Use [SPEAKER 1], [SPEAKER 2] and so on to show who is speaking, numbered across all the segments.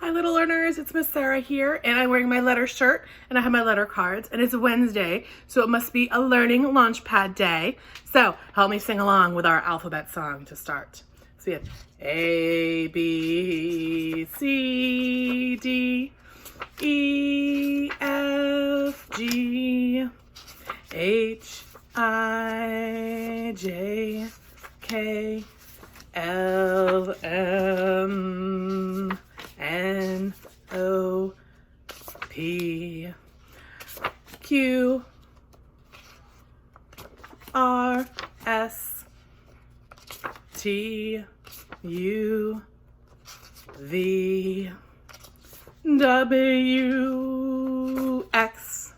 [SPEAKER 1] Hi little learners, it's Miss Sarah here, and I'm wearing my letter shirt and I have my letter cards, and it's Wednesday, so it must be a learning Launchpad day. So help me sing along with our alphabet song to start. So we have A, B, C, D, E, F, G, H, I, J, K, L, M, N, O, P, Q, R, S, T, U, V, W, X,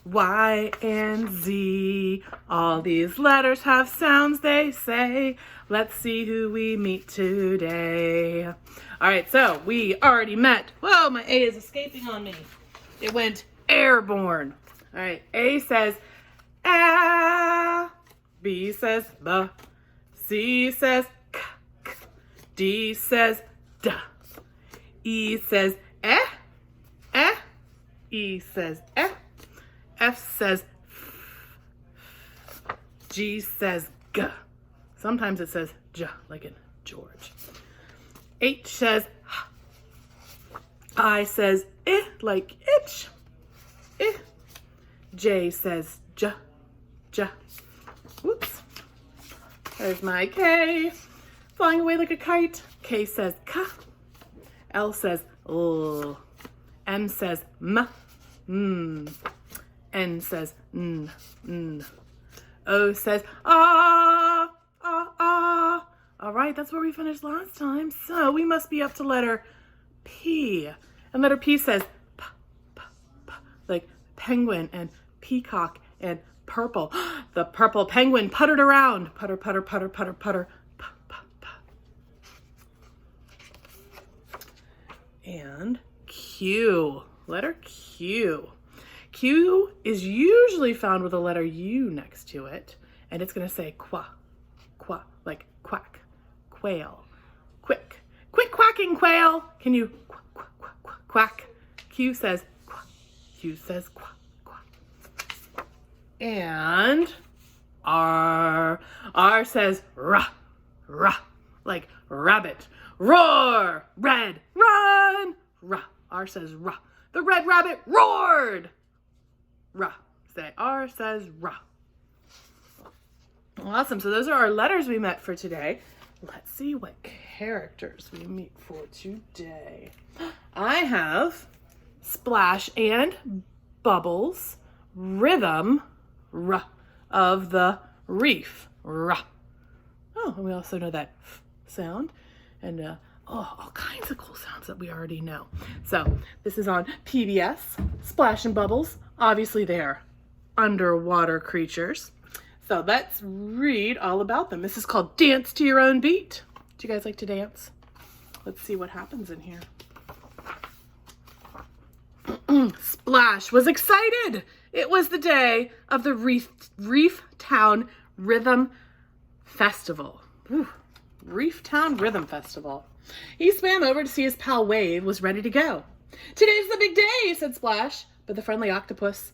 [SPEAKER 1] Y, and Z. All these letters have sounds they say. Let's see who we meet today. All right, so we already met. Whoa, my A is escaping on me. It went airborne. All right, A says ah. B says B. C says k, k. D says D. E says eh, eh. E says eh. F says f. G says g. Sometimes it says j, like in George. H says h. I says eh, like itch. Eh. J says j, j. Whoops. There's my K, flying away like a kite. K says k. L says l. M says m. N says n. O says ah, ah, ah. All right, that's where we finished last time. So we must be up to letter P. And letter P says p, p, p, like penguin and peacock and purple. The purple penguin puttered around. Putter, putter, putter, putter, putter. P, p, p. And Q. Letter Q. Q is usually found with a letter U next to it, and it's going to say qua, qua, like quack, quail, quick, quit quacking, quail. Can you quack, quack, quack, quack, quack? Q says quack. Q says quack, quack. And R says rah, rah, like rabbit, roar, red, run, rah. R says rah. The red rabbit roared. Rah. Say R says rah. Awesome. So those are our letters we met for today. Let's see what characters we meet for today. I have Splash and Bubbles, rhythm, rah, of the reef, rah. Oh, and we also know that f sound, and all kinds of cool sounds that we already know. So this is on PBS, Splash and Bubbles. Obviously they're underwater creatures. So let's read all about them. This is called Dance to Your Own Beat. Do you guys like to dance? Let's see what happens in here. Splash was excited. It was the day of the Reef Town Rhythm Festival. Ooh, Reef Town Rhythm Festival. He swam over to see his pal Wave was ready to go. Today's the big day, said Splash, but the friendly octopus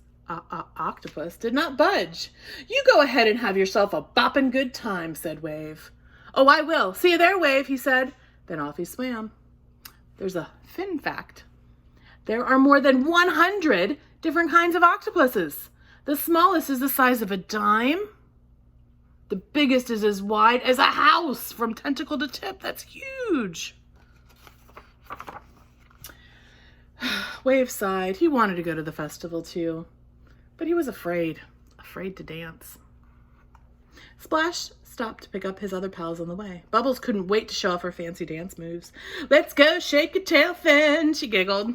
[SPEAKER 1] did not budge. You go ahead and have yourself a boppin' good time, said Wave. Oh, I will. See you there, Wave, he said. Then off he swam. There's a fin fact. There are more than 100 different kinds of octopuses. The smallest is the size of a dime. The biggest is as wide as a house from tentacle to tip. That's huge. Wave sighed. He wanted to go to the festival too, but he was afraid to dance. Splash stopped to pick up his other pals on the way. Bubbles couldn't wait to show off her fancy dance moves. Let's go shake your tail fin, she giggled.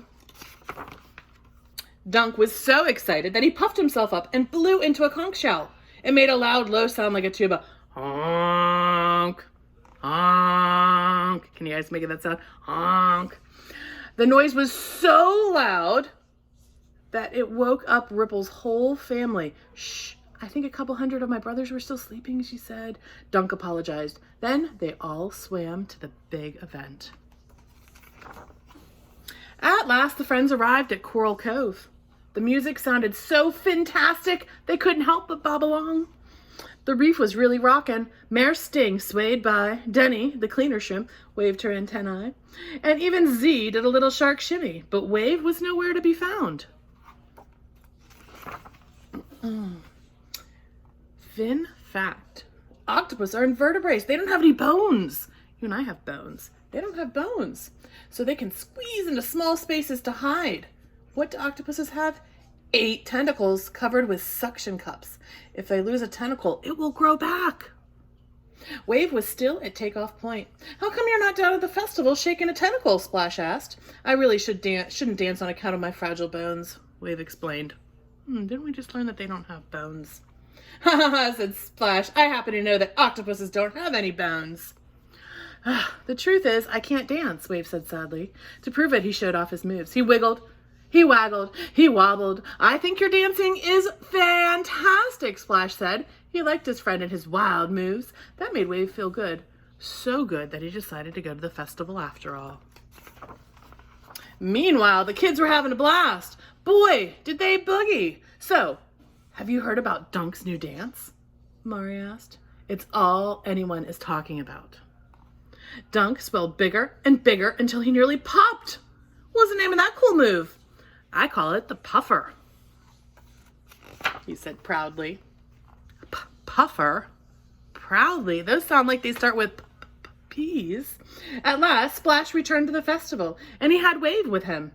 [SPEAKER 1] Dunk was so excited that he puffed himself up and blew into a conch shell. It made a loud, low sound like a tuba. Honk, honk. Can you guys make that sound? Honk. The noise was so loud that it woke up Ripple's whole family. Shh, I think a couple hundred of my brothers were still sleeping, she said. Dunk apologized. Then they all swam to the big event. At last, the friends arrived at Coral Cove. The music sounded so fantastic, they couldn't help but bob along. The reef was really rockin'. Mare Sting swayed by. Denny, the cleaner shrimp, waved her antennae. And even Z did a little shark shimmy, but Wave was nowhere to be found. Fun fact. Octopus are invertebrates. They don't have any bones. You and I have bones. They don't have bones. So they can squeeze into small spaces to hide. What do octopuses have? 8 tentacles covered with suction cups. If they lose a tentacle, it will grow back. Wave was still at takeoff point. How come you're not down at the festival shaking a tentacle? Splash asked. I really shouldn't dance on account of my fragile bones, Wave explained. Didn't we just learn that they don't have bones? Ha ha ha, said Splash. I happen to know that octopuses don't have any bones. The truth is, I can't dance, Wave said sadly. To prove it, he showed off his moves. He wiggled, he waggled, he wobbled. I think your dancing is fantastic, Splash said. He liked his friend and his wild moves. That made Wave feel good. So good that he decided to go to the festival after all. Meanwhile, the kids were having a blast. Boy, did they boogie. So, have you heard about Dunk's new dance? Mari asked. It's all anyone is talking about. Dunk swelled bigger and bigger until he nearly popped. What's the name of that cool move? I call it the puffer, he said proudly. Puffer? Proudly? Those sound like they start with P's. At last, Splash returned to the festival, and he had Wave with him.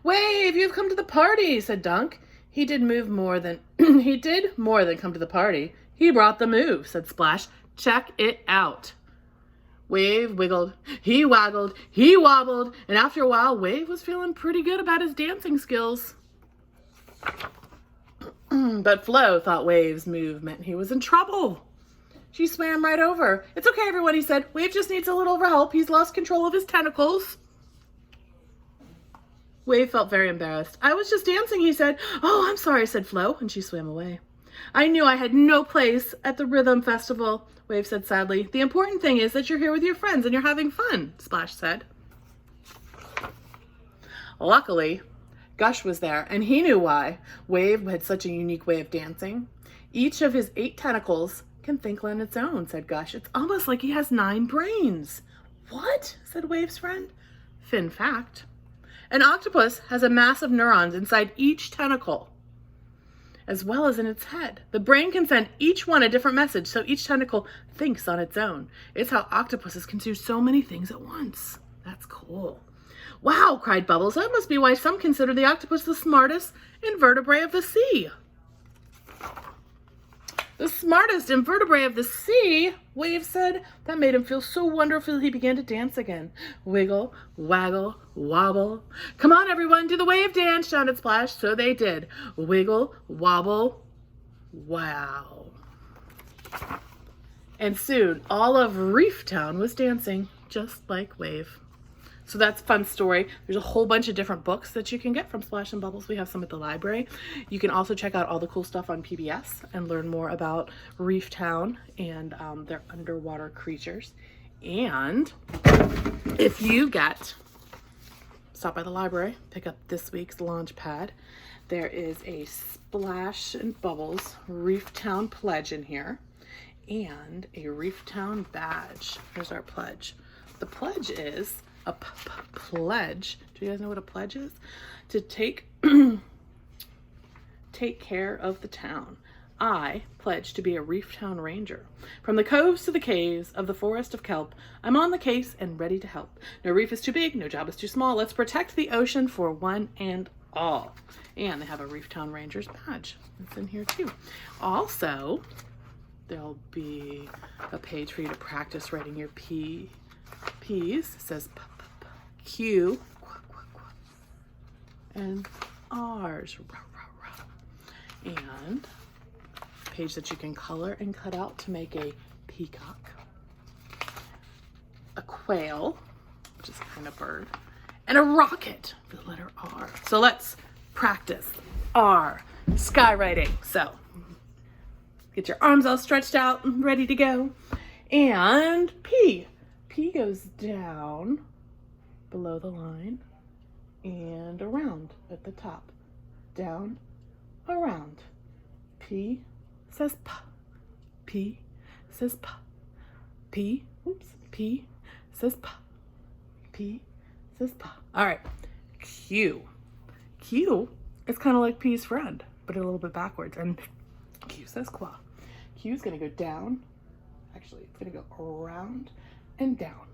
[SPEAKER 1] Wave, you've come to the party, said Dunk. He did more than come to the party. He brought the move, said Splash. Check it out. Wave wiggled, he waggled, he wobbled, and after a while, Wave was feeling pretty good about his dancing skills. But Flo thought Wave's move meant he was in trouble. She swam right over. It's okay, everyone, he said. Wave just needs a little help. He's lost control of his tentacles. Wave felt very embarrassed. I was just dancing, he said. Oh, I'm sorry, said Flo, and she swam away. I knew I had no place at the Rhythm Festival, Wave said sadly. The important thing is that you're here with your friends and you're having fun, Splash said. Luckily, Gush was there, and he knew why. Wave had such a unique way of dancing. Each of his 8 tentacles can think on its own, said Gush. It's almost like he has 9 brains. What? Said Wave's friend. Fun fact. An octopus has a mass of neurons inside each tentacle, as well as in its head. The brain can send each one a different message, so each tentacle thinks on its own. It's how octopuses can do so many things at once. That's cool. Wow, cried Bubbles. That must be why some consider the octopus the smartest invertebrate of the sea. The smartest invertebrate of the sea, Wave said. That made him feel so wonderful he began to dance again. Wiggle, waggle, wobble. Come on, everyone, do the wave dance, shouted Splash. So they did. Wiggle, wobble, wow. And soon, all of Reef Town was dancing, just like Wave. So that's a fun story. There's a whole bunch of different books that you can get from Splash and Bubbles. We have some at the library. You can also check out all the cool stuff on PBS and learn more about Reef Town and their underwater creatures. And if you stop by the library, pick up this week's Launchpad. There is a Splash and Bubbles Reef Town pledge in here and a Reef Town badge. Here's our pledge. The pledge is a pledge. Do you guys know what a pledge is? To take care of the town. I pledge to be a Reef Town Ranger. From the coves to the caves of the forest of kelp, I'm on the case and ready to help. No reef is too big, no job is too small. Let's protect the ocean for one and all. And they have a Reef Town Ranger's badge. It's in here too. Also, there'll be a page for you to practice writing your P's. It says Q and R's. And a page that you can color and cut out to make a peacock, a quail, which is kind of bird, and a rocket for the letter R. So let's practice R, skywriting. So get your arms all stretched out and ready to go. And P. P goes down below the line and around at the top. Down, around. P says P. P says P. P, oops, P says P. P says P. All right, Q. Q is kind of like P's friend, but a little bit backwards. And Q says Qua. Q is going to go down. Actually, it's going to go around and down.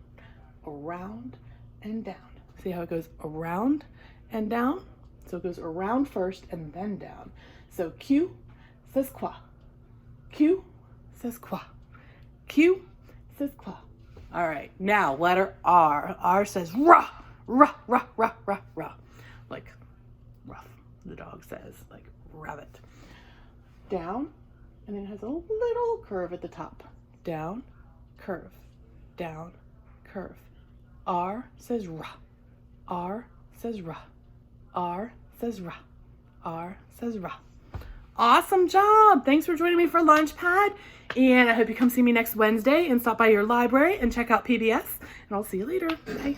[SPEAKER 1] Around and down. See how it goes around and down? So it goes around first and then down. So Q says Qua. Q says Qua. Q says Qua. All right, now letter R. R says rah, rah, rah, rah, rah, rah. Like rough, the dog says, like rabbit. Down, and then it has a little curve at the top. Down, curve, down, curve. R says rah. R says rah. R says rah. R says rah. Awesome job. Thanks for joining me for Launchpad. And I hope you come see me next Wednesday and stop by your library and check out PBS. And I'll see you later. Bye.